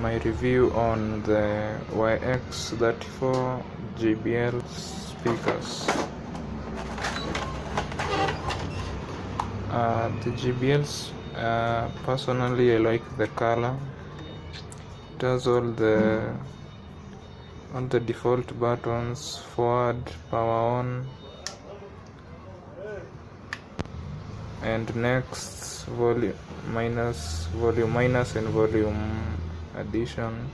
my review on the Yx-34 JBL speakers. The JBLs, personally I like the color. It has all the default buttons: forward, power on, and next, volume minus, and volume addition.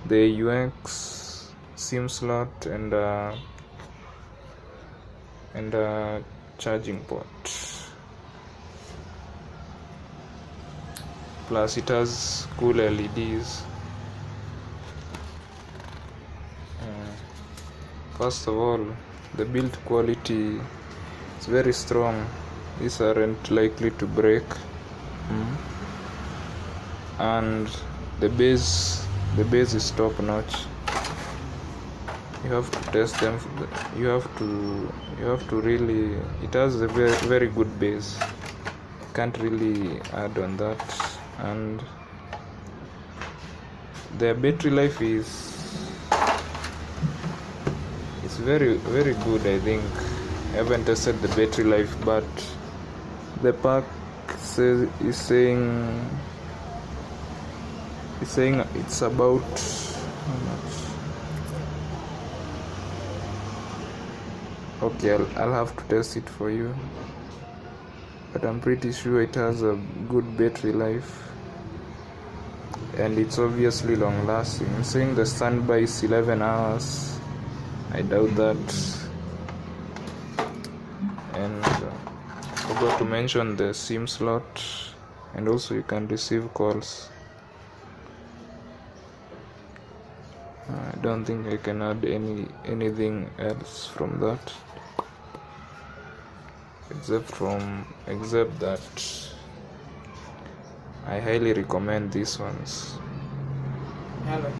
The UX SIM slot and charging port. Plus it has cool LEDs. First of all, the build quality is very strong. These aren't likely to break. And the bass is top notch. You have to test them. You have to really. It has a very, very good bass. Can't really add on that. And the battery life is very, very good. I think I haven't tested the battery life, but the pack is saying it's about how much? Okay, I'll have to test it for you, but I'm pretty sure it has a good battery life, and it's obviously long lasting. I'm saying the standby is 11 hours. I doubt that. And forgot to mention the SIM slot, and also you can receive calls. I don't think I can add anything else from that, except that I highly recommend these ones.